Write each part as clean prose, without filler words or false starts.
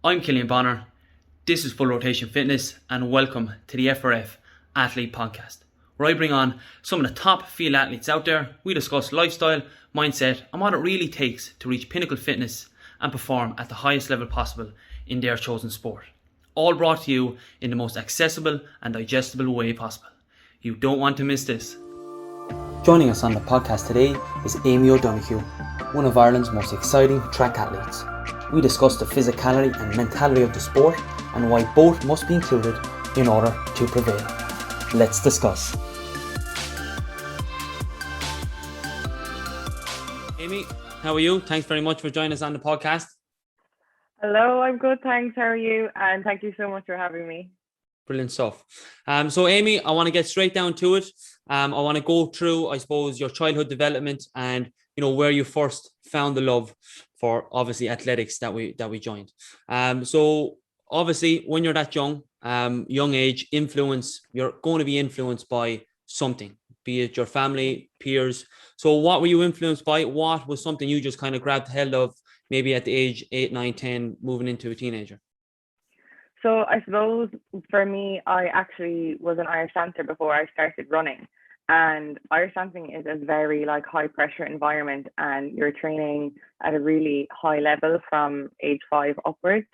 I'm Killian Bonner, this is Full Rotation Fitness, and welcome to the FRF Athlete Podcast, where I bring on some of the top field athletes out there. We discuss lifestyle, mindset, and what it really takes to reach pinnacle fitness and perform at the highest level possible in their chosen sport. All brought to you in the most accessible and digestible way possible. You don't want to miss this. Joining us on the podcast today is Amy O'Donoghue, one of Ireland's most exciting track athletes. We discuss the physicality and mentality of the sport and why both must be included in order to prevail. Let's discuss. Amy, how are you? Thanks very much for joining us on the podcast. Hello, I'm good, thanks. How are you? And thank you so much for having me. Brilliant stuff. So Amy, I want to get straight down to it. I want to go through, I suppose, your childhood development and where you first found the love for obviously athletics that we joined. So obviously when you're that young age, you're going to be influenced by something, be it your family, peers. So what were you influenced by? What was something you just kind of grabbed hold of maybe at the age 8, 9, 10, moving into a teenager? So I suppose for me, I actually was an Irish dancer before I started running. And Irish dancing is a very high pressure environment, and you're training at a really high level from age 5 upwards.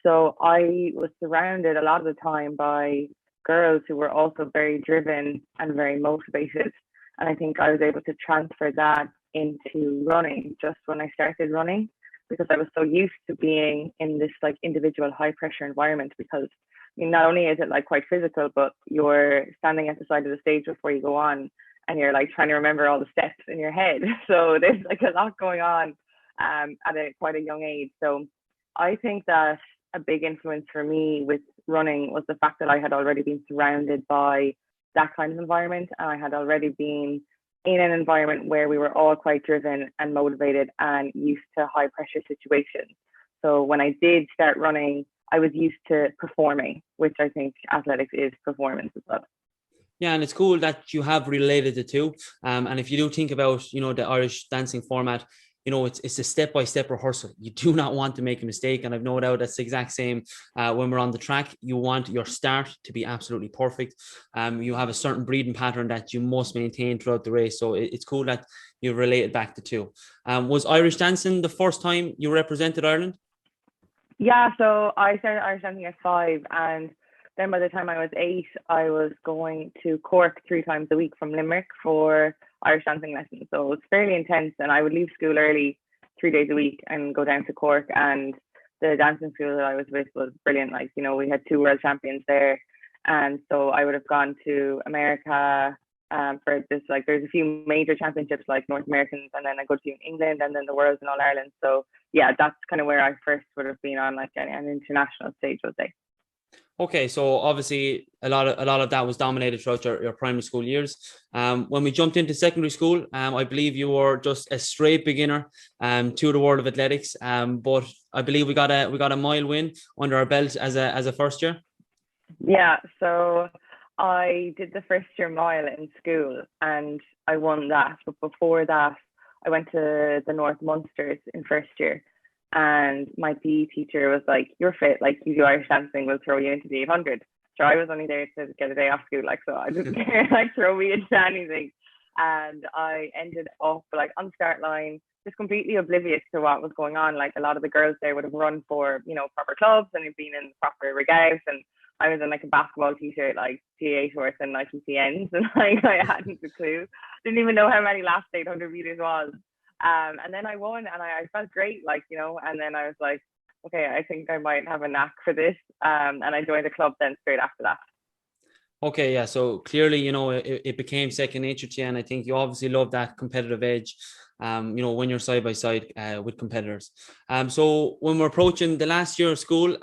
So I was surrounded a lot of the time by girls who were also very driven and very motivated. And I think I was able to transfer that into running just when I started running, because I was so used to being in this individual high pressure environment. Because not only is it quite physical, but you're standing at the side of the stage before you go on, and you're trying to remember all the steps in your head. So there's a lot going on at quite a young age. So I think that a big influence for me with running was the fact that I had already been surrounded by that kind of environment, and I had already been in an environment where we were all quite driven and motivated and used to high pressure situations. So when I did start running, I was used to performing, which I think athletics is performance as well. Yeah, and it's cool that you have related the two. And if you do think about, the Irish dancing format, it's a step-by-step rehearsal. You do not want to make a mistake. And I've no doubt that's the exact same when we're on the track. You want your start to be absolutely perfect. You have a certain breathing pattern that you must maintain throughout the race. So it's cool that you've related back the two. Was Irish dancing the first time you represented Ireland? Yeah, so I started Irish dancing at 5, and then by the time I was 8, I was going to Cork 3 times a week from Limerick for Irish dancing lessons. So it's fairly intense, and I would leave school early 3 days a week and go down to Cork. And the dancing school that I was with was brilliant. We had 2 world champions there, and so I would have gone to America for this. There's a few major championships like North Americans, and then I go to England, and then the Worlds and All Ireland. So yeah, that's kind of where I first would have been on an international stage, I would say. Okay, so obviously a lot of that was dominated throughout your primary school years. When we jumped into secondary school, I believe you were just a straight beginner to the world of athletics. But I believe we got a mile win under our belt as a first year. Yeah, so I did the first year mile in school and I won that. But before that, I went to the North Munsters in first year, and my PE teacher was like, "You're fit, you do Irish dancing, we'll throw you into the 800." So I was only there to get a day off school, so I didn't care, throw me into anything. And I ended up on the start line, just completely oblivious to what was going on. A lot of the girls there would have run for, proper clubs and had been in proper regals, and I was in a basketball t-shirt, GA shorts and Nike CNs, and I hadn't a clue. Didn't even know how many last 800 meters was. And then I won, and I felt great, and then I was like, okay, I think I might have a knack for this. And I joined a club then straight after that. Okay, yeah. So clearly, it became second nature to you, and I think you obviously love that competitive edge. When you're side by side with competitors. So when we're approaching the last year of school,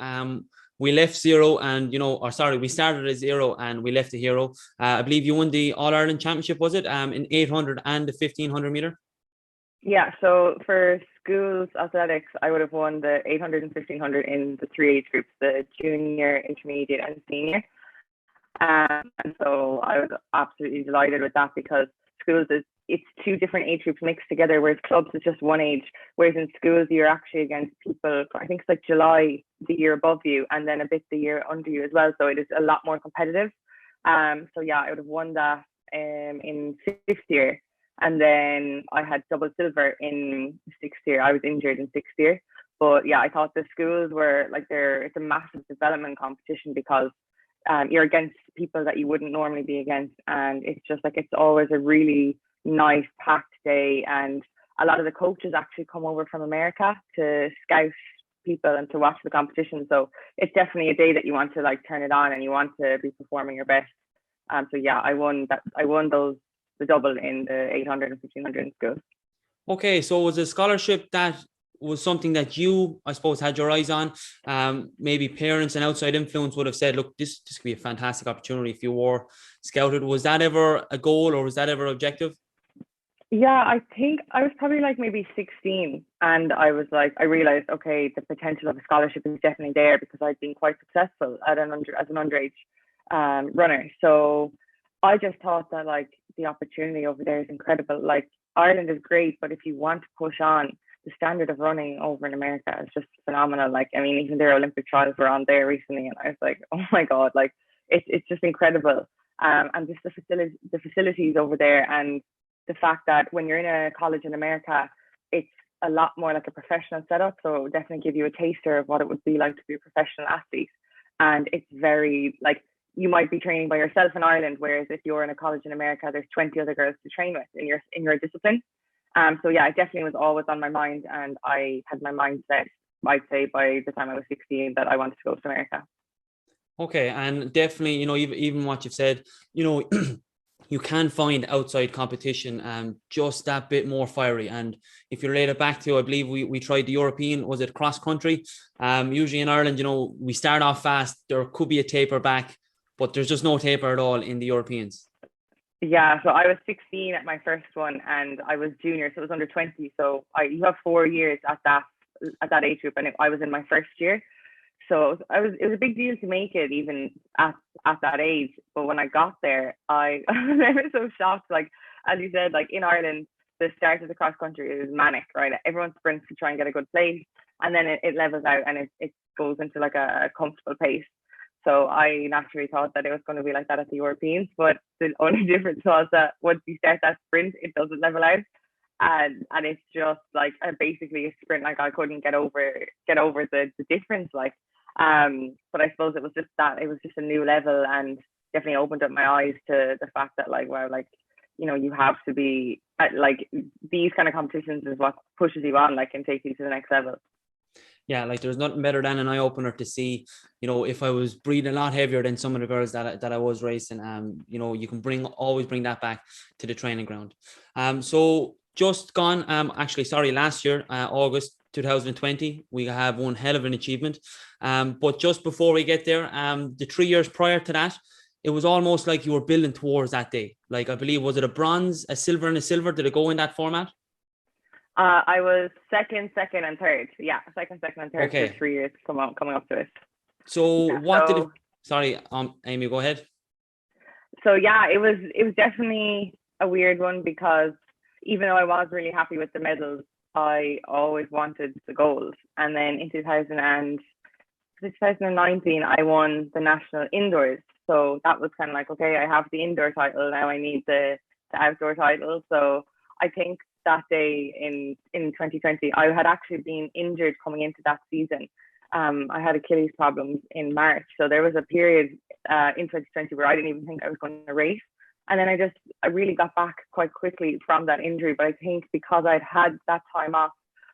we left zero and, we started at zero and we left a hero. I believe you won the All Ireland Championship, was it? In 800 and the 1500 meter? Yeah, so for schools athletics, I would have won the 800 and 1500 in the 3 age groups, the junior, intermediate and senior. And so I was absolutely delighted with that, because schools is it's two different age groups mixed together, whereas clubs is just one age. Whereas in schools, you're actually against people, I think it's like July, the year above you, and then a bit the year under you as well. So it is a lot more competitive. So yeah, I would have won that in 6th year. And then I had double silver in 6th year. I was injured in 6th year. But yeah, I thought the schools were like, it's a massive development competition because you're against people that you wouldn't normally be against. And it's just like, it's always a really nice packed day. And a lot of the coaches actually come over from America to scout people and to watch the competition. So it's definitely a day that you want to like turn it on and you want to be performing your best. So yeah, I won the double in the 800 and 1500 in school. Okay, so was a scholarship that was something that you, I suppose, had your eyes on? Maybe parents and outside influence would have said, look, this could be a fantastic opportunity if you were scouted. Was that ever a goal or was that ever objective? Yeah, I think I was probably like maybe 16 and I realized, okay, the potential of a scholarship is definitely there because I'd been quite successful as an underage runner. So I just thought that like the opportunity over there is incredible. Like Ireland is great, but if you want to push on, the standard of running over in America is just phenomenal. Like, I mean, even their Olympic trials were on there recently and I was like, oh my God, like it's just incredible. And just the facilities over there and the fact that when you're in a college in America, it's a lot more like a professional setup. So it would definitely give you a taster of what it would be like to be a professional athlete. And it's very like, you might be training by yourself in Ireland, whereas if you're in a college in America, there's 20 other girls to train with in your discipline. So yeah, it definitely was always on my mind, and I had my mind set, I'd say, by the time I was 16 that I wanted to go to America. Okay, and definitely, you know, even what you've said, you know, you can find outside competition just that bit more fiery. And if you relate it back to, I believe we tried the European, was it cross country? Usually in Ireland, you know, we start off fast. There could be a taper back, but there's just no taper at all in the Europeans. Yeah, so I was 16 at my first one, and I was junior, so it was under 20. So you have 4 years at that age group, and I was in my first year. So it was a big deal to make it even at that age. But when I got there, I was so shocked. Like, as you said, like in Ireland, the start of the cross country is manic, right? Everyone sprints to try and get a good place, and then it levels out and it goes into like a comfortable pace. So I naturally thought that it was going to be like that at the Europeans, but the only difference was that once you start that sprint, it doesn't level out. And it's just like basically a sprint. Like I couldn't get over the difference. Like, but I suppose it was just a new level, and definitely opened up my eyes to the fact that like, wow, like, you know, you have to be like these kind of competitions is what pushes you on, like, and takes you to the next level. Yeah, like there's nothing better than an eye opener to see, you know, if I was breathing a lot heavier than some of the girls that I was racing, you know, you can always bring that back to the training ground. So just gone, last year, August 2020, we have one hell of an achievement. But just before we get there, the 3 years prior to that, it was almost like you were building towards that day. Like, I believe, was it a bronze, a silver and a silver? Did it go in that format? I was second, and third. Yeah, second, and third okay. For 3 years coming up to it. So yeah, did it? Sorry, Amy, go ahead. So yeah, it was definitely a weird one because even though I was really happy with the medals, I always wanted the gold. And then in 2019, I won the national indoors. So that was kind of like, okay, I have the indoor title, now I need the outdoor title. So I think that day in 2020, I had actually been injured coming into that season. I had Achilles problems in March. So there was a period in 2020 where I didn't even think I was going to race. And then I really got back quite quickly from that injury. But I think because I'd had that time off,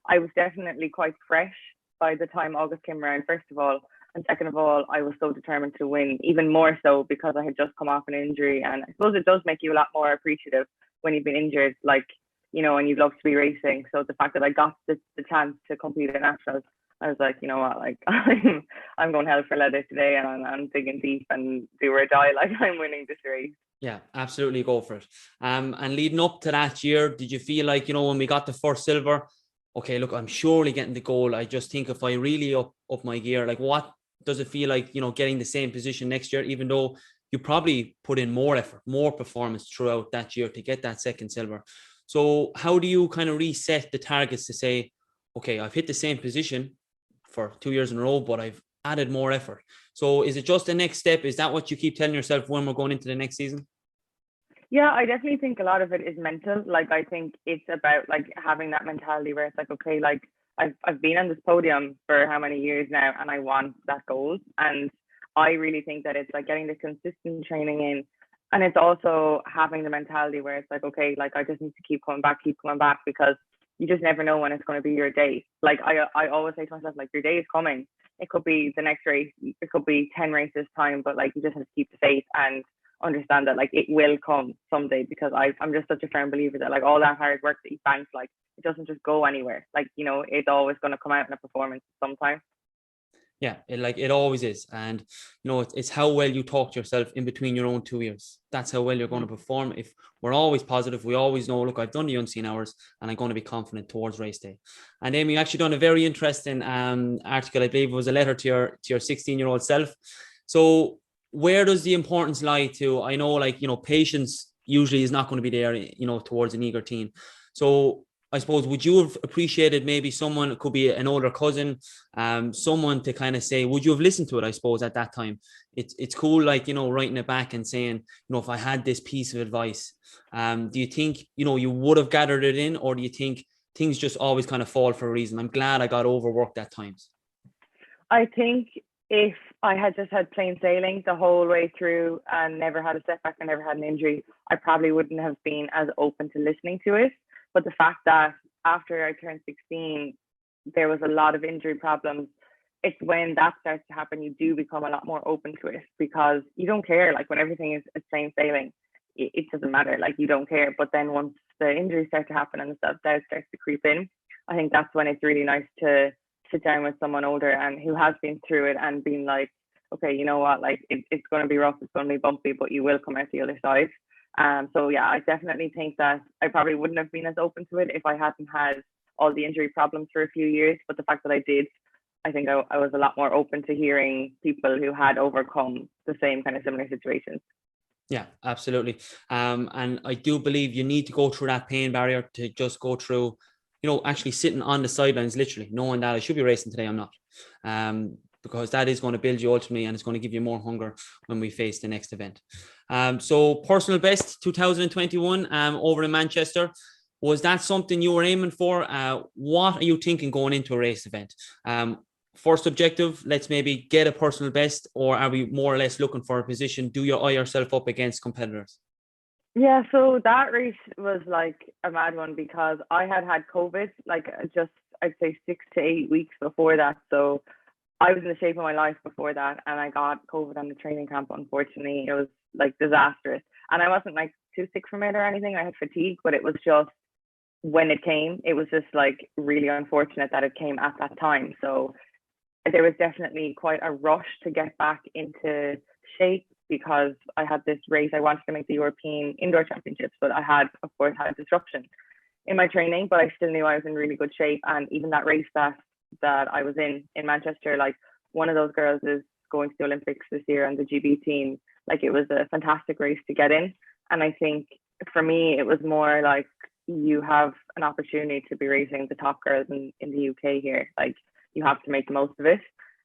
I was definitely quite fresh by the time August came around, first of all. And second of all, I was so determined to win, even more so because I had just come off an injury. And I suppose it does make you a lot more appreciative when you've been injured, like, you know, and you'd love to be racing. So the fact that I got the chance to compete at nationals, I was like, you know what, like I'm going hell for leather today, and I'm digging deep and do or die, like I'm winning this race. Yeah, absolutely, go for it. And leading up to that year, did you feel like, you know, when we got the first silver, okay, look, I'm surely getting the goal. I just think if I really up my gear, like what does it feel like, you know, getting the same position next year, even though you probably put in more effort, more performance throughout that year to get that second silver. So how do you kind of reset the targets to say, okay, I've hit the same position for 2 years in a row, but I've added more effort? So is it just the next step? Is that what you keep telling yourself when we're going into the next season? Yeah, I definitely think a lot of it is mental. Like, I think it's about like having that mentality where it's like, okay, like I've been on this podium for how many years now, and I want that goal. And I really think that it's like getting the consistent training in, and it's also having the mentality where it's like, okay, like I just need to keep coming back, because you just never know when it's going to be your day. Like I always say to myself, like your day is coming. It could be the next race, it could be 10 races time, but like you just have to keep the faith and understand that like it will come someday, because I'm just such a firm believer that like all that hard work that you bank, like it doesn't just go anywhere. Like, you know, it's always going to come out in a performance sometime. Yeah, it always is. And, you know, it's how well you talk to yourself in between your own 2 years. That's how well you're going to perform. If we're always positive, we always know, look, I've done the unseen hours and I'm going to be confident towards race day. And Amy, you actually done a very interesting article. I believe it was a letter to your 16-year-old self. So where does the importance lie to, I know, like, you know, patience usually is not going to be there, you know, towards an eager teen. So I suppose, would you have appreciated maybe someone, it could be an older cousin, someone to kind of say, would you have listened to it, I suppose, at that time? It's cool, like, you know, writing it back and saying, you know, if I had this piece of advice, do you think, you know, you would have gathered it in, or do you think things just always kind of fall for a reason? I'm glad I got overworked at times. I think if I had just had plain sailing the whole way through and never had a setback and never had an injury, I probably wouldn't have been as open to listening to it. But the fact that after I turned 16, there was a lot of injury problems, it's when that starts to happen, you do become a lot more open to it, because you don't care. Like when everything is plain sailing, it doesn't matter. Like you don't care. But then once the injuries start to happen and the self-doubt starts to creep in, I think that's when it's really nice to sit down with someone older and who has been through it and been like, okay, you know what, like it's going to be rough, it's going to be bumpy, but you will come out the other side. So yeah, I definitely think that I probably wouldn't have been as open to it if I hadn't had all the injury problems for a few years. But the fact that I did, I think I was a lot more open to hearing people who had overcome the same kind of similar situations. Yeah, absolutely. And I do believe you need to go through that pain barrier to just go through, you know, actually sitting on the sidelines, literally knowing that I should be racing today, I'm not. Because that is going to build you ultimately, and it's going to give you more hunger when we face the next event. So personal best 2021 over in Manchester. Was that something you were aiming for? What are you thinking going into a race event? First objective, let's maybe get a personal best, or are we more or less looking for a position? Do you eye yourself up against competitors? Yeah, so that race was like a mad one because I had COVID, like just I'd say 6 to 8 weeks before that. So I was in the shape of my life before that, and I got COVID on the training camp. Unfortunately, it was like disastrous, and I wasn't like too sick from it or anything. I had fatigue, but it was just when it came, it was just like really unfortunate that it came at that time. So there was definitely quite a rush to get back into shape because I had this race. I wanted to make the European Indoor Championships, but I had, of course, had disruption in my training, but I still knew I was in really good shape. And even that race that I was in Manchester, like one of those girls is going to the Olympics this year on the GB team. Like it was a fantastic race to get in. And I think for me, it was more like you have an opportunity to be racing the top girls in the UK here. Like you have to make the most of it.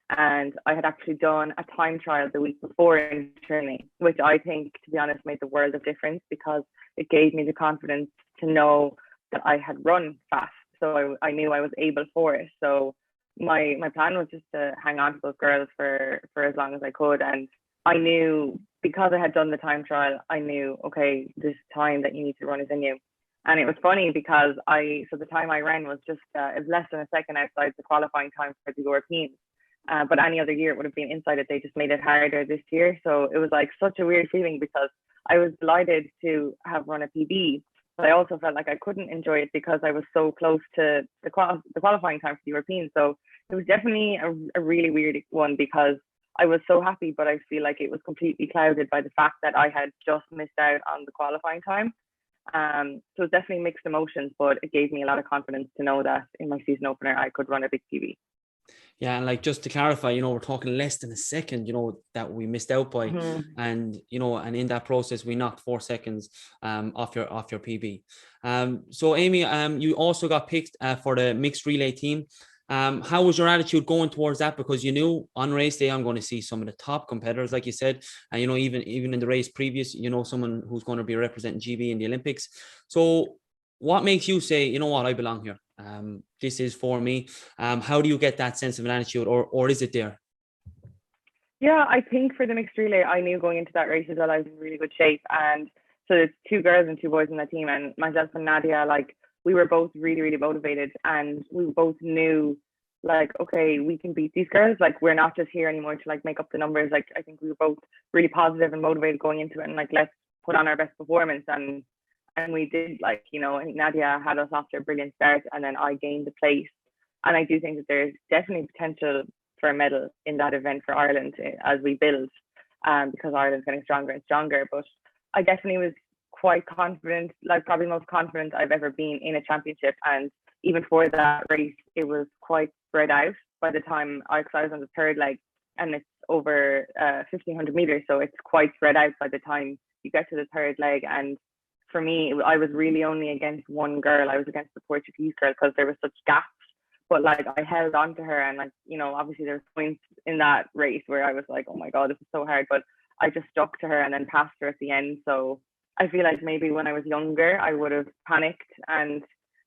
And I had actually done a time trial the week before in training, which I think, to be honest, made the world of difference because it gave me the confidence to know that I had run fast. So I knew I was able for it. So my plan was just to hang on to those girls for as long as I could. And I knew because I had done the time trial, I knew, okay, this time that you need to run is in you. And it was funny because so the time I ran was just, it was less than a second outside the qualifying time for the Europeans. But any other year it would have been inside it. They just made it harder this year. So it was like such a weird feeling because I was delighted to have run a PB, but I also felt like I couldn't enjoy it because I was so close to the qualifying time for the Europeans. So it was definitely a really weird one because I was so happy, but I feel like it was completely clouded by the fact that I had just missed out on the qualifying time. So it's definitely mixed emotions, but it gave me a lot of confidence to know that in my season opener, I could run a big PB. Yeah, and like just to clarify, we're talking less than a second, that we missed out by, and and in that process we knocked 4 seconds off your PB. So Amy, you also got picked for the mixed relay team. How was your attitude going towards that? Because you knew on race day I'm going to see some of the top competitors, like you said, and even in the race previous, someone who's going to be representing GB in the Olympics. So what makes you say, you know what, I belong here? This is for me. How do you get that sense of an attitude, or is it there? Yeah, I think for the mixed relay, I knew going into that race as well, I was in really good shape. And so there's 2 girls and 2 boys in that team, and myself and Nadia, like, we were both really, really motivated, and we both knew, like, okay, we can beat these girls. Like, we're not just here anymore to like make up the numbers. Like, I think we were both really positive and motivated going into it, and like, let's put on our best performance. And we did. Like, I think Nadia had us off to a brilliant start, and then I gained the place. And I do think that there's definitely potential for a medal in that event for Ireland as we build, because Ireland's getting stronger and stronger. But I definitely was quite confident, like probably the most confident I've ever been in a championship. And even for that race, it was quite spread out by the time I was on the 3rd leg, and it's over 1,500 meters, so it's quite spread out by the time you get to the 3rd leg. And for me, I was really only against one girl. I was against the Portuguese girl because there were such gaps. But like, I held on to her, and like, obviously there's points in that race where I was like, oh my God, this is so hard. But I just stuck to her and then passed her at the end. So I feel like maybe when I was younger, I would have panicked and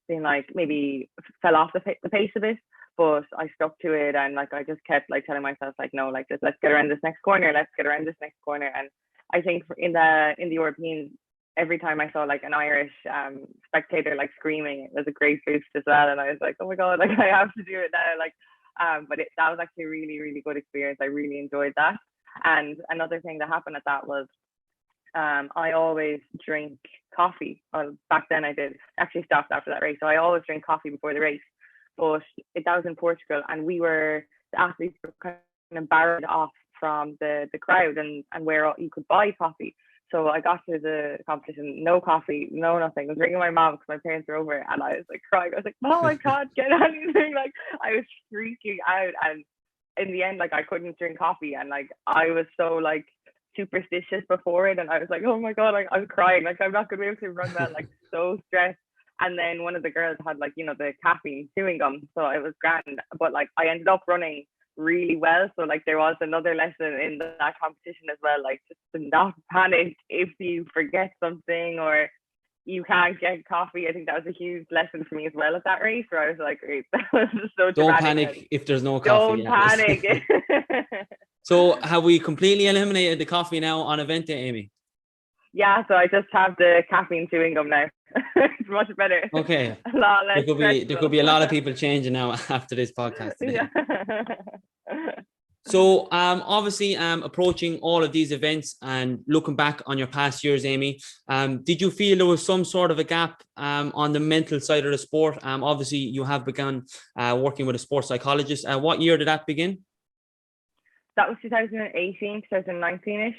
been like, maybe fell off the pace a bit. But I stuck to it, and like, I just kept like telling myself like, no, like, just let's get around this next corner. Let's get around this next corner. And I think in the Europeans, every time I saw like an Irish spectator like screaming, it was a great boost as well. And I was like, oh my God, like, I have to do it now. Like, but that was actually a really, really good experience. I really enjoyed that. And another thing that happened at that was I always drink coffee. Well, back then I did, actually stopped after that race. So I always drink coffee before the race. But that was in Portugal, and the athletes were kind of barred off from the crowd and where you could buy coffee. So I got to the competition, no coffee, no nothing. I was ringing my mom because my parents were over, and I was like crying. I was like, Mom, I can't get anything. Like, I was freaking out. And in the end, like, I couldn't drink coffee, and like, I was so like superstitious before it, and I was like, oh my God, I'm crying. Like, I'm not gonna be able to run that. Like, so stressed. And then one of the girls had like, the caffeine chewing gum, so it was grand. But like, I ended up running really well. So like, there was another lesson in that competition as well, like, just to not panic if you forget something or you can't get coffee. I think that was a huge lesson for me as well at that race, where I was like, great, that was so dramatic. Don't panic if there's no coffee. Don't panic. So have we completely eliminated the coffee now on event day, Amy? Yeah, so I just have the caffeine chewing gum now. It's much better. Okay. A lot less there could be a lot of people changing now after this podcast today. Yeah. So obviously approaching all of these events and looking back on your past years, Amy, did you feel there was some sort of a gap on the mental side of the sport? Obviously you have begun working with a sports psychologist. What year did that begin? That was 2018, 2019-ish.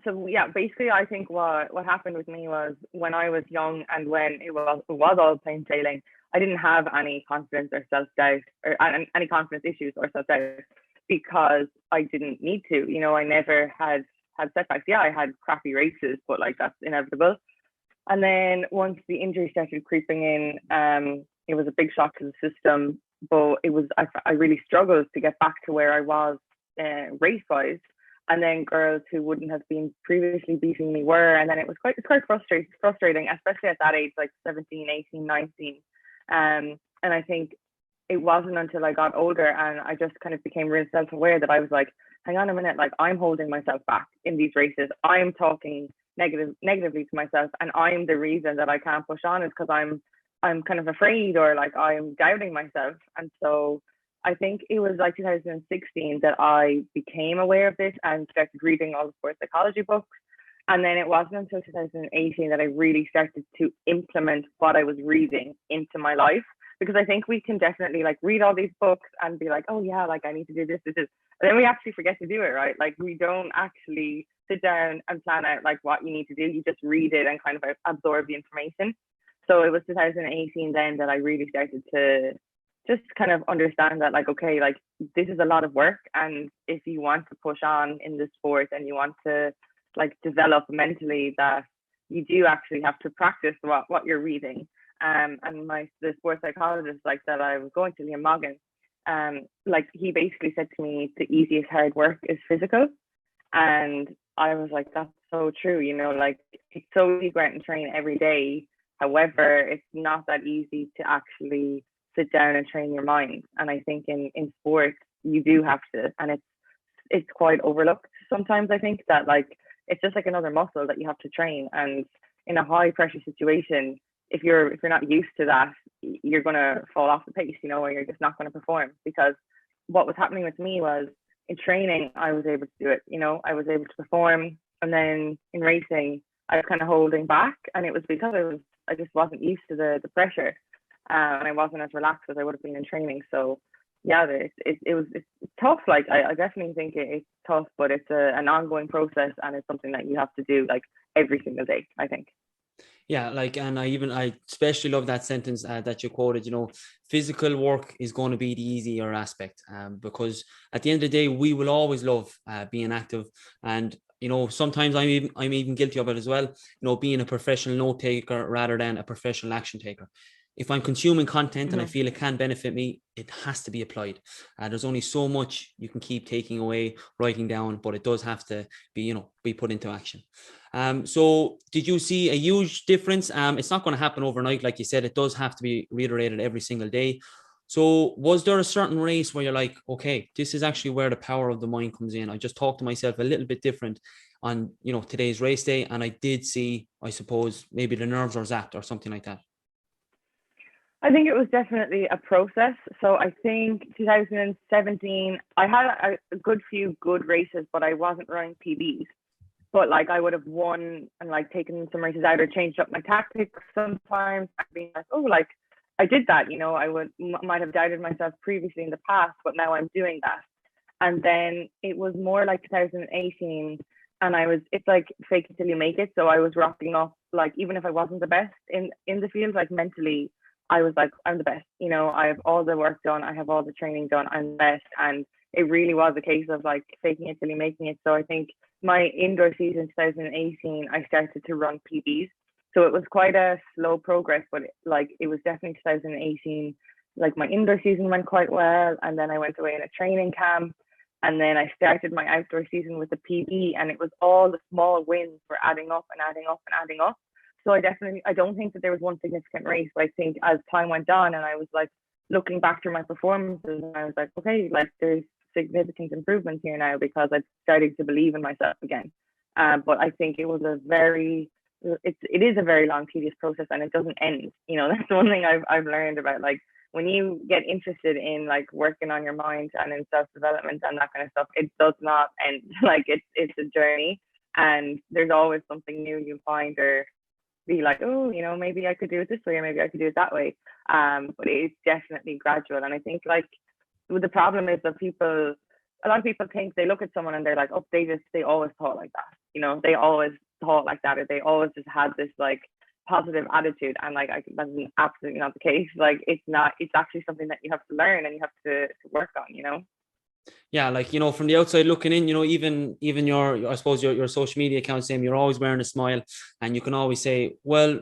So yeah, basically I think what happened with me was, when I was young and when it was all plain sailing, I didn't have any confidence or self-doubt, or any confidence issues or self-doubt, because I didn't need to. I never had setbacks. Yeah, I had crappy races, but like, that's inevitable. And then once the injury started creeping in, it was a big shock to the system. But I really struggled to get back to where I was race-wise. And then girls who wouldn't have been previously beating me were, and then it's quite frustrating, especially at that age, like 17, 18, 19. And I think it wasn't until I got older and I just kind of became really self-aware that I was like, hang on a minute, like, I'm holding myself back in these races. I'm talking negatively to myself, and I'm the reason that I can't push on, is because I'm kind of afraid, or like, I'm doubting myself. And so I think it was like 2016 that I became aware of this and started reading all the sports psychology books. And then it wasn't until 2018 that I really started to implement what I was reading into my life. Because I think we can definitely like read all these books and be like, oh yeah, like, I need to do this. And then we actually forget to do it, right? Like, we don't actually sit down and plan out like what you need to do. You just read it and kind of absorb the information. So it was 2018 then that I really started to just kind of understand that, like, okay, like this is a lot of work, and if you want to push on in the sport and you want to like develop mentally, that you do actually have to practice what you're reading. And the sports psychologist like that I was going to, Liam Morgan, like he basically said to me, the easiest hard work is physical. And I was like, that's so true, you know, like it's so easy to go out and train every day. However, it's not that easy to actually sit down and train your mind. And I think in sports, you do have to, and it's quite overlooked sometimes. I think that like it's just like another muscle that you have to train. And in a high pressure situation, if you're not used to that, you're gonna fall off the pace, you know, or you're just not gonna perform. Because what was happening with me was in training, I was able to do it, you know, I was able to perform. And then in racing, I was kind of holding back, and it was because I just wasn't used to the pressure, and I wasn't as relaxed as I would have been in training. So yeah, it's tough. Like I definitely think it's tough, but it's an ongoing process, and it's something that you have to do like every single day, I think. Yeah, like, and I especially love that sentence that you quoted, you know, physical work is going to be the easier aspect, because at the end of the day, we will always love being active. And, you know, sometimes I'm even guilty of it as well, you know, being a professional note taker rather than a professional action taker. If I'm consuming content and I feel it can benefit me, it has to be applied. There's only so much you can keep taking away, writing down, but it does have to be, you know, be put into action. So did you see a huge difference? It's not going to happen overnight. Like you said, it does have to be reiterated every single day. So was there a certain race where you're like, okay, this is actually where the power of the mind comes in? I just talked to myself a little bit different on, you know, today's race day. And I did see, I suppose, maybe the nerves are zapped or something like that. I think it was definitely a process. So I think 2017, I had a good few good races, but I wasn't running PBs. But like I would have won and like taken some races out or changed up my tactics sometimes. I'd be like, oh, like I did that, you know, might have doubted myself previously in the past, but now I'm doing that. And then it was more like 2018, and it's like fake it till you make it. So I was rocking up, like even if I wasn't the best in the field, like mentally, I was like, I'm the best, you know, I have all the work done, I have all the training done, I'm the best. And it really was a case of like faking it till you're making it. So I think my indoor season 2018, I started to run PBs. So it was quite a slow progress, but it was definitely 2018. Like my indoor season went quite well, and then I went away in a training camp, and then I started my outdoor season with a PB, and it was all the small wins were adding up and adding up and adding up. So I don't think that there was one significant race, but I think as time went on and I was like looking back through my performances, and I was like, okay, like there's significant improvements here now because I started to believe in myself again. But I think it is a very long, tedious process, and it doesn't end. You know, that's one thing I've learned about, like when you get interested in like working on your mind and in self-development and that kind of stuff, it does not end. Like it's a journey, and there's always something new you find or be like, oh, you know, maybe I could do it this way or maybe I could do it that way. But it's definitely gradual. And I think like the problem is that a lot of people think they look at someone and they're like, oh, they always thought like that. You know, they always thought like that, or they always just had this like positive attitude. And like, that's absolutely not the case. Like it's not, it's actually something that you have to learn and you have to work on, you know? Yeah, like, you know, from the outside looking in, you know, even your I suppose your social media account, Sam, you're always wearing a smile, and you can always say, well,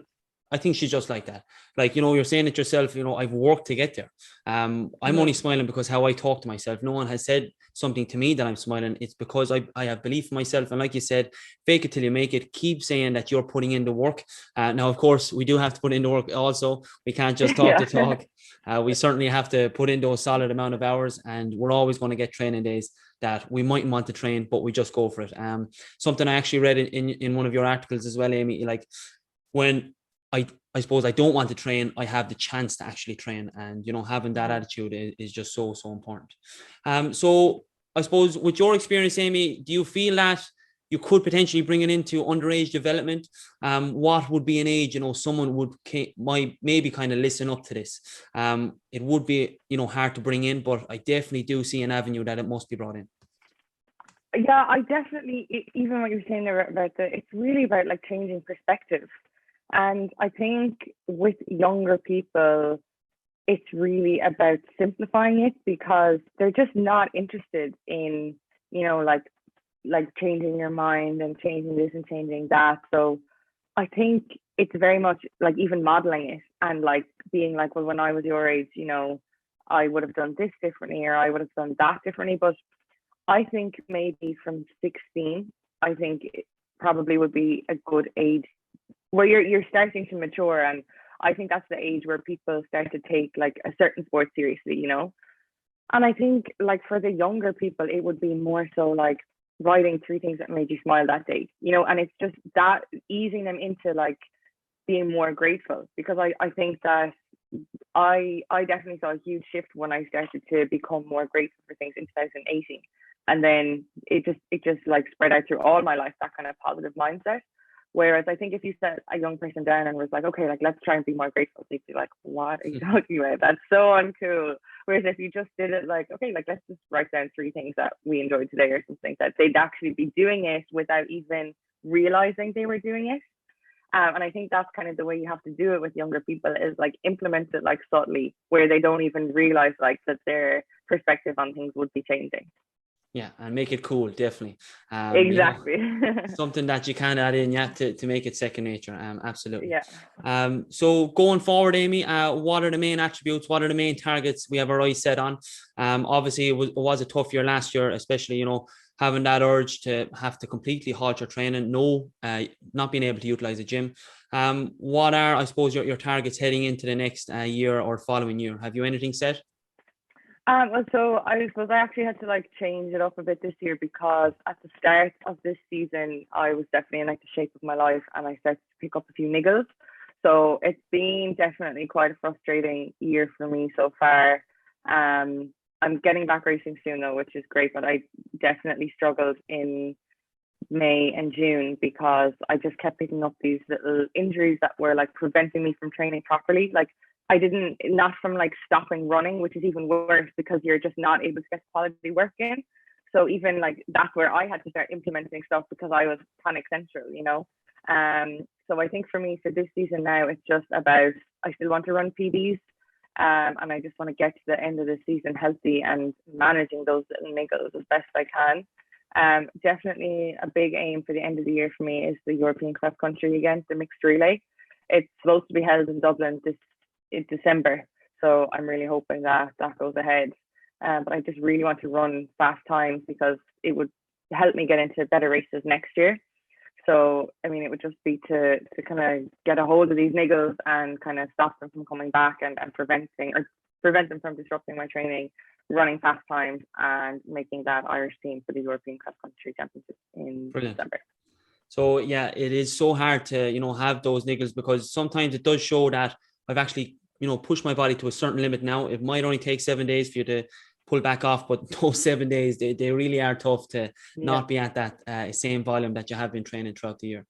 I think she's just like that. Like, you know, you're saying it yourself, you know, I've worked to get there. I'm only smiling because how I talk to myself. No one has said something to me that I'm smiling. It's because I have belief in myself. And like you said, fake it till you make it. Keep saying that you're putting in the work. Now, of course, we do have to put in the work also. We can't just talk the talk. We certainly have to put in those solid amount of hours, and we're always going to get training days that we mightn't want to train, but we just go for it. Something I actually read in one of your articles as well, Amy, like when I suppose I don't want to train, I have the chance to actually train. And, you know, having that attitude is just so important. So I suppose with your experience, Amy, do you feel that you could potentially bring it into underage development? What would be an age, you know, someone might maybe kind of listen up to this? It would be, you know, hard to bring in, but I definitely do see an avenue that it must be brought in. Yeah, I definitely, even what you're saying there about it's really about like changing perspective. And I think with younger people, it's really about simplifying it, because they're just not interested in, like changing your mind and changing this and changing that. So I think it's very much like even modeling it and like being like, well, when I was your age, I would have done this differently, or I would have done that differently. But I think maybe from 16, I think it probably would be a good age where you're starting to mature. And I think that's the age where people start to take like a certain sport seriously. And I think like for the younger people, it would be more so like writing 3 things that made you smile that day. And it's just that easing them into like being more grateful, because I think that I definitely saw a huge shift when I started to become more grateful for things in 2018. And then it just like spread out through all my life, that kind of positive mindset. Whereas I think if you set a young person down and was like, okay, like let's try and be more grateful, they'd be like, what are you talking about? That's so uncool. Whereas if you just did it like, okay, like let's just write down 3 things that we enjoyed today or something, that they'd actually be doing it without even realizing they were doing it. And I think that's kind of the way you have to do it with younger people, is like implement it like subtly, where they don't even realize like that their perspective on things would be changing. Yeah, and make it cool, definitely. Exactly. Something that you can add in, to make it second nature. Absolutely. Yeah. So going forward, Amy, what are the main attributes? What are the main targets we have our eyes set on? Obviously, it was a tough year last year, especially, having that urge to have to completely halt your training, not being able to utilize the gym. What are, I suppose, your targets heading into the next year or following year? Have you anything set? So I suppose I actually had to like change it up a bit this year, because at the start of this season, I was definitely in like the shape of my life, and I started to pick up a few niggles. So it's been definitely quite a frustrating year for me so far. I'm getting back racing soon though, which is great, but I definitely struggled in May and June, because I just kept picking up these little injuries that were like preventing me from training properly. Like I didn't, not from like stopping running, which is even worse because you're just not able to get quality work in. So even like that's where I had to start implementing stuff, because I was panic central. So I think for me, for this season now, it's just about, I still want to run PBs. And I just want to get to the end of the season healthy and managing those little niggles as best I can. Definitely a big aim for the end of the year for me is the European cross country again, the mixed relay. It's supposed to be held in Dublin in December, so I'm really hoping that goes ahead. But I just really want to run fast times, because it would help me get into better races next year. So I mean, it would just be to kind of get a hold of these niggles and kind of stop them from coming back, and prevent them from disrupting my training, running fast times and making that Irish team for the European cross country championship in Brilliant. December. So yeah, it is so hard to, have those niggles, because sometimes it does show that I've actually, pushed my body to a certain limit now. It might only take 7 days for you to pull back off, but those 7 days, they really are tough to not be at that same volume that you have been training throughout the year.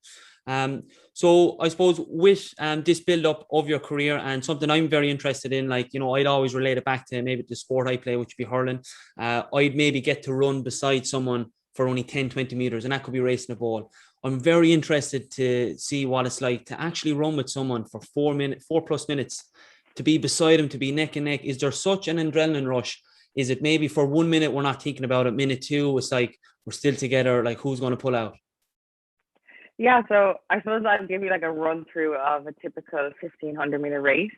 So I suppose with this build up of your career, and something I'm very interested in, like, I'd always relate it back to maybe the sport I play, which would be hurling. I'd maybe get to run beside someone for only 10-20 meters, and that could be racing a ball. I'm very interested to see what it's like to actually run with someone for 4+ minutes, to be beside him, to be neck and neck. Is there such an adrenaline rush? Is it maybe for 1 minute we're not thinking about it, minute 2 it's like we're still together, like who's going to pull out? Yeah, so I suppose I'll give you like a run through of a typical 1500-meter race.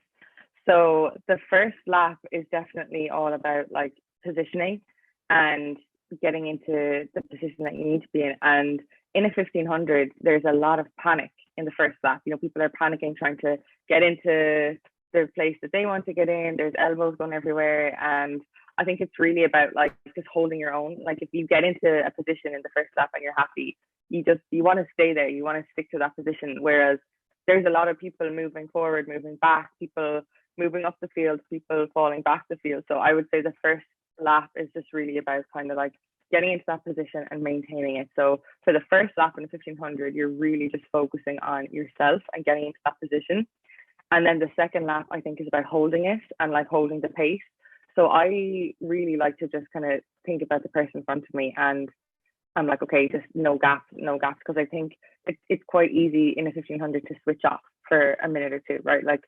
So the first lap is definitely all about like positioning and getting into the position that you need to be in. And in a 1500, there's a lot of panic in the first lap. People are panicking, trying to get into the place that they want to get in. There's elbows going everywhere. And I think it's really about like just holding your own. Like if you get into a position in the first lap and you're happy, you want to stay there. You want to stick to that position. Whereas there's a lot of people moving forward, moving back, people moving up the field, people falling back the field. So I would say the first lap is just really about kind of like getting into that position and maintaining it. So for the first lap in the 1500, you're really just focusing on yourself and getting into that position. And then the second lap, I think, is about holding it and like holding the pace. So I really like to just kind of think about the person in front of me, and I'm like, okay, just no gaps, because I think it's quite easy in a 1500 to switch off for a minute or two, right? Like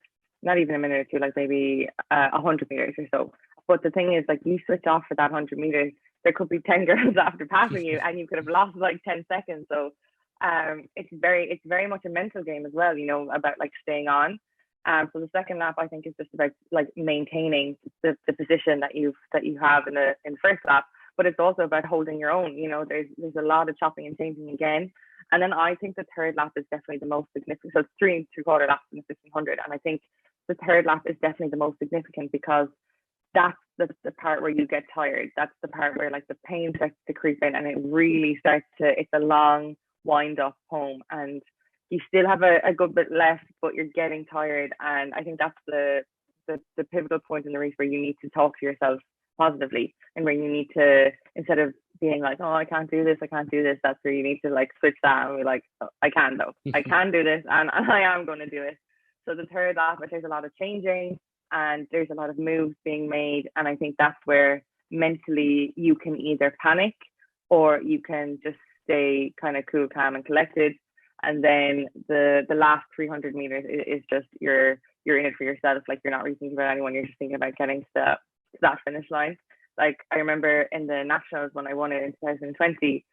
not even a minute or two, like maybe 100 meters or so. But the thing is, like, you switch off for that 100 meters, there could be 10 girls after passing you, and you could have lost like 10 seconds. So it's very much a mental game as well, you know, about like staying on. So the second lap, I think, is just about like maintaining the position that you have in the first lap, but it's also about holding your own. You know, there's a lot of chopping and changing again. And then I think the third lap is definitely the most significant. So it's 3 3/4 laps in the 1500. And I think the third lap is definitely the most significant because that's the part where you get tired. That's the part where like the pain starts to creep in and it really starts to, it's a long wind up home and you still have a good bit left, but you're getting tired. And I think that's the pivotal point in the race where you need to talk to yourself positively and where you need to, instead of being like, oh, I can't do this, that's where you need to like switch that and be like, oh, I can though. I can do this and I am going to do it. So the third lap, there's a lot of changing and there's a lot of moves being made. And I think that's where mentally you can either panic or you can just stay kind of cool, calm and collected. And then the last 300 meters is just you're in it for yourself. Like you're not really thinking about anyone. You're just thinking about getting to that finish line. Like I remember in the nationals when I won it in 2020,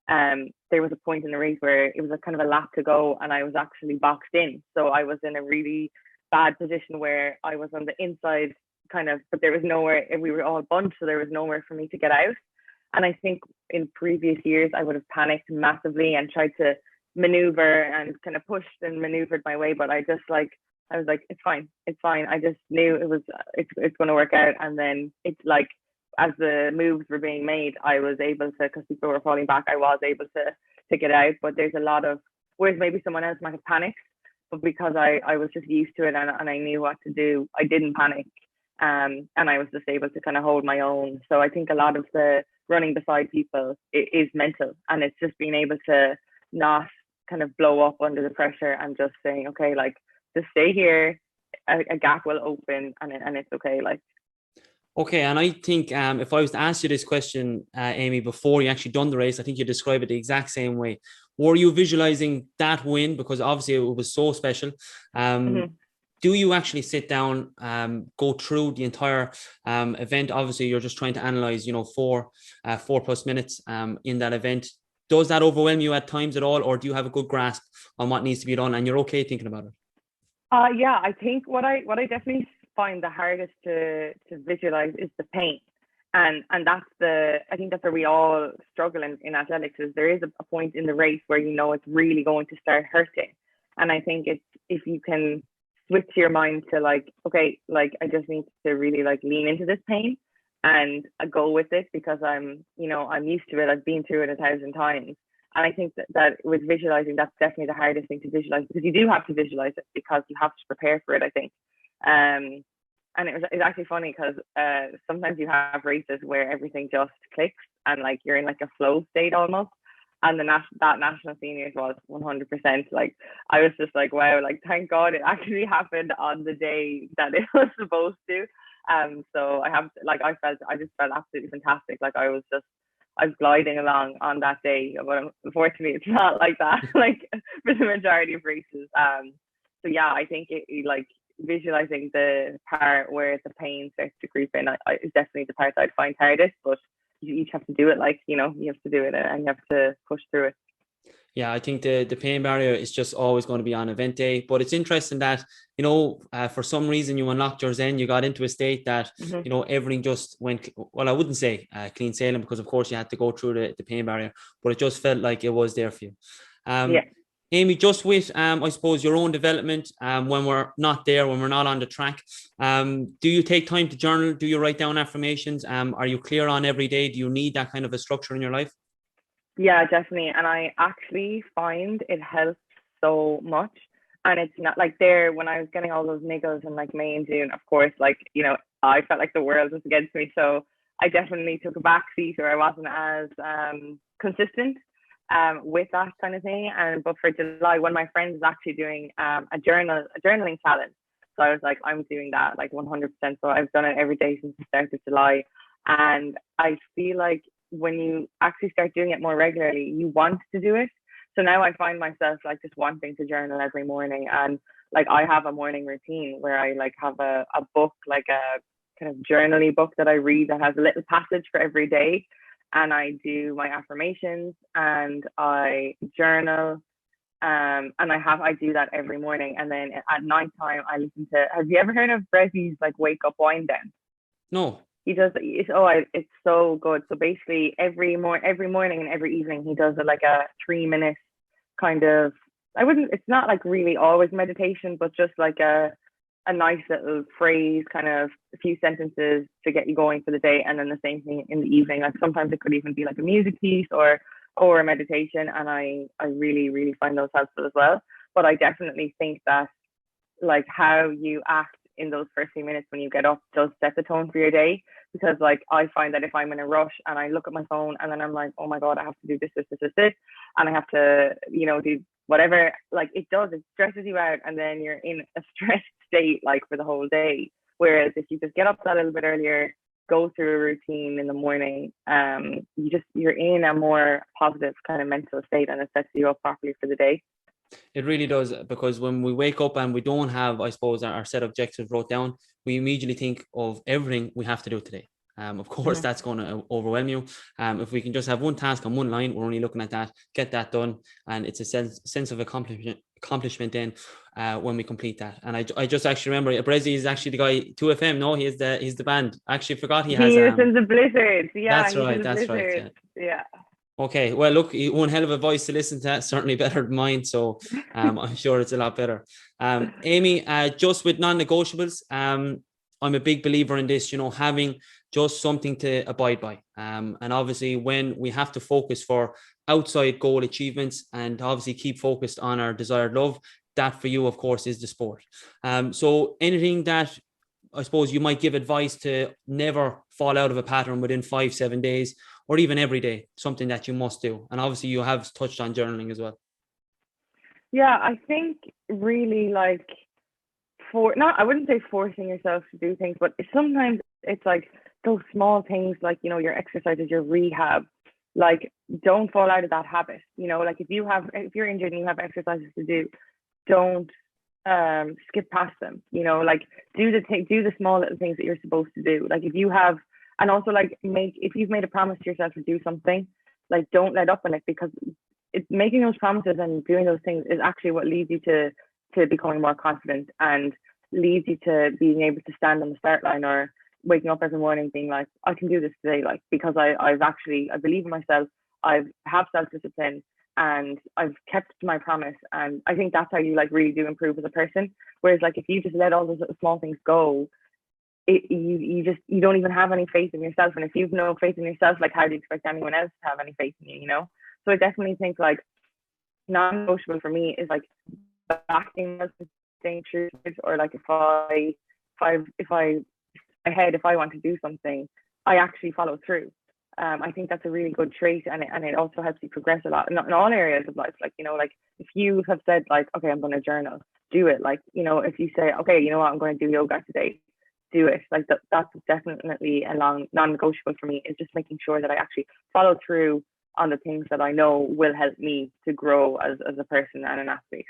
there was a point in the race where it was a kind of a lap to go and I was actually boxed in. So I was in a really bad position where I was on the inside kind of, but there was nowhere, we were all bunched, so there was nowhere for me to get out. And I think in previous years, I would have panicked massively and tried to maneuver and kind of pushed and maneuvered my way. But I was like, it's fine. I just knew it's going to work out. And then it's like, as the moves were being made, I was able to, because people were falling back, I was able to get out. But there's a lot of, whereas maybe someone else might have panicked, but because I was just used to it and I knew what to do, I didn't panic. And I was just able to kind of hold my own. So I think a lot of the running beside people is mental, and it's just being able to not kind of blow up under the pressure and just saying, okay, like just stay here, a gap will open and it's okay. Like, okay, and I think if I was to ask you this question, Amy, before you actually done the race, I think you describe it the exact same way. Were you visualizing that win? Because obviously it was so special. Do you actually sit down, go through the entire event? Obviously, you're just trying to analyze, 4+ minutes in that event. Does that overwhelm you at times at all, or do you have a good grasp on what needs to be done and you're okay thinking about it? Yeah, I think what I definitely find the hardest to visualize is the pain. And I think that's where we all struggle in athletics, is there is a point in the race where it's really going to start hurting. And I think it's, if you can switch your mind to like, okay, like I just need to really like lean into this pain and go with it because I'm used to it. I've been through it 1,000 times. And I think that with visualizing, that's definitely the hardest thing to visualize, because you do have to visualize it because you have to prepare for it, I think. And it's actually funny because sometimes you have races where everything just clicks and like you're in like a flow state almost. And that national seniors was 100%. Like I was just like, wow, like thank God it actually happened on the day that it was supposed to. So I just felt absolutely fantastic. Like I was gliding along on that day, but unfortunately it's not like that, like for the majority of races. So yeah, I think it like visualizing the part where the pain starts to creep in is definitely the part I'd find hardest, but you each have to do it. Like, you have to do it and you have to push through it. Yeah, I think the pain barrier is just always going to be on event day. But it's interesting that, for some reason you unlocked yours and you got into a state that, everything just went, well, I wouldn't say clean sailing, because of course you had to go through the pain barrier, but it just felt like it was there for you. Yeah. Amy, just with, I suppose, your own development, when we're not there, when we're not on the track, do you take time to journal? Do you write down affirmations? Are you clear on every day? Do you need that kind of a structure in your life? Yeah, definitely. And I actually find it helps so much. And it's not like when I was getting all those niggles in like May and June, of course, like, I felt like the world was against me. So I definitely took a back seat, or I wasn't as consistent with that kind of thing. But for July, one of my friends was actually doing a journaling challenge. So I was like, I'm doing that like 100%. So I've done it every day since the start of July. And I feel like when you actually start doing it more regularly, you want to do it. So now I find myself like just wanting to journal every morning. And like I have a morning routine where I like have a book, like a kind of journaling book that I read that has a little passage for every day. And I do my affirmations and I journal. And I do that every morning. And then at nighttime, I listen to, have you ever heard of Brezi's like Wake Up Wind Down? No. He does, it's so good. So basically every morning and every evening, he does like a 3 minute kind of, it's not like really always meditation, but just like a nice little phrase, kind of a few sentences to get you going for the day. And then the same thing in the evening. Like sometimes it could even be like a music piece or a meditation. And I really, really find those helpful as well. But I definitely think that like how you act in those first few minutes when you get up does set the tone for your day. Because like I find that if I'm in a rush and I look at my phone and then I'm like, oh my God, I have to do this, and I have to, do whatever, like it stresses you out, and then you're in a stressed state like for the whole day. Whereas if you just get up that little bit earlier, go through a routine in the morning, you're in a more positive kind of mental state, and it sets you up properly for the day. It really does, because when we wake up and we don't have, I suppose, our set objectives wrote down, we immediately think of everything we have to do today. Of course, that's going to overwhelm you. If we can just have one task on one line, we're only looking at that, get that done, and it's a sense of accomplishment then when we complete that. And I just actually remember, Brezzy is actually the guy, 2FM. No, he's the band. Actually forgot he has. He is in the Blizzard. Yeah, that's right. Yeah. Okay, well, look, one hell of a voice to listen to, certainly better than mine, so I'm sure it's a lot better. Amy, just with non-negotiables, I'm a big believer in this, having just something to abide by. And obviously when we have to focus for outside goal achievements and obviously keep focused on our desired love, that for you, of course, is the sport. So anything that I suppose you might give advice to never fall out of a pattern within 5-7 days, or even every day, something that you must do. And obviously you have touched on journaling as well. Yeah, I think really like I wouldn't say forcing yourself to do things, but sometimes it's like those small things, like, your exercises, your rehab, like don't fall out of that habit. Like if you're injured and you have exercises to do, don't skip past them, like do the small little things that you're supposed to do. Like if you have, and also like if you've made a promise to yourself to do something, like don't let up on it, because it's making those promises and doing those things is actually what leads you to becoming more confident, and leads you to being able to stand on the start line, or waking up every morning being like, I can do this today, like because I believe in myself, I have self-discipline, and I've kept my promise. And I think that's how you like really do improve as a person. Whereas like if you just let all those little small things go, you don't even have any faith in yourself. And if you've no faith in yourself, like how do you expect anyone else to have any faith in you, So I definitely think like non-negotiable for me is like backing us, staying true to it, or like if I want to do something, I actually follow through. I think that's a really good trait, and it also helps you progress a lot in all areas of life. Like, like if you have said like, okay, I'm going to journal, do it. Like, if you say, okay, you know what, I'm going to do yoga today, do it. Like that's definitely a non-negotiable for me, is just making sure that I actually follow through on the things that I know will help me to grow as a person and an athlete.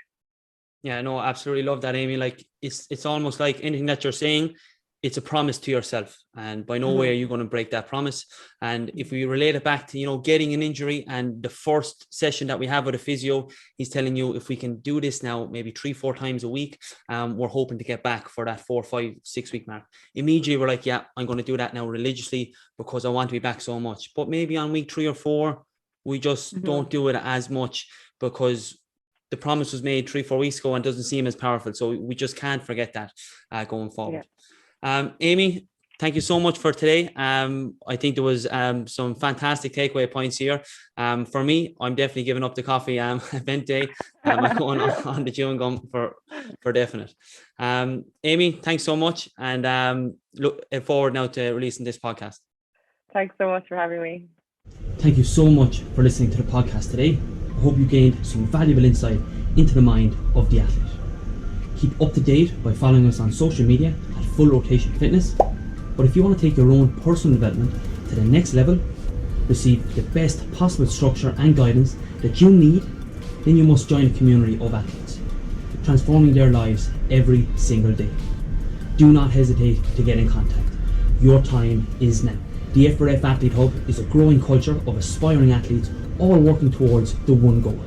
Yeah, no, absolutely love that, Amy. Like it's almost like anything that you're saying, it's a promise to yourself, and by no way are you going to break that promise. And if we relate it back to, getting an injury, and the first session that we have with a physio, he's telling you, if we can do this now, maybe 3-4 times a week, we're hoping to get back for that 4, 5, 6 week mark. Immediately we're like, yeah, I'm going to do that now religiously because I want to be back so much. But maybe on week 3 or 4, we just don't do it as much because the promise was made 3-4 weeks ago and doesn't seem as powerful. So we just can't forget that going forward. Yeah. Amy, thank you so much for today. I think there was some fantastic takeaway points here. For me, I'm definitely giving up the coffee event day. I'm going on the chewing gum for definite. Amy, thanks so much, and look forward now to releasing this podcast. Thanks so much for having me. Thank you so much for listening to the podcast today. I hope you gained some valuable insight into the mind of the athlete. Keep up to date by following us on social media at Full Rotation Fitness. But if you want to take your own personal development to the next level, receive the best possible structure and guidance that you need, then you must join a community of athletes. The transforming their lives every single day. Do not hesitate to get in contact. Your time is now. The FRF Athlete Hub is a growing culture of aspiring athletes all working towards the one goal,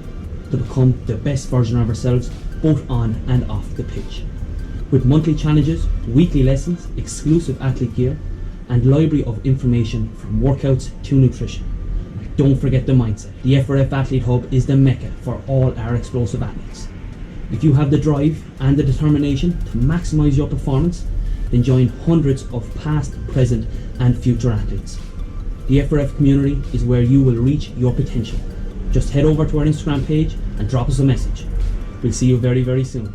to become the best version of ourselves both on and off the pitch. With monthly challenges, weekly lessons, exclusive athlete gear, and library of information from workouts to nutrition. Don't forget the mindset. The FRF Athlete Hub is the mecca for all our explosive athletes. If you have the drive and the determination to maximise your performance, then join hundreds of past, present and future athletes. The FRF community is where you will reach your potential. Just head over to our Instagram page and drop us a message. We'll see you very, very soon.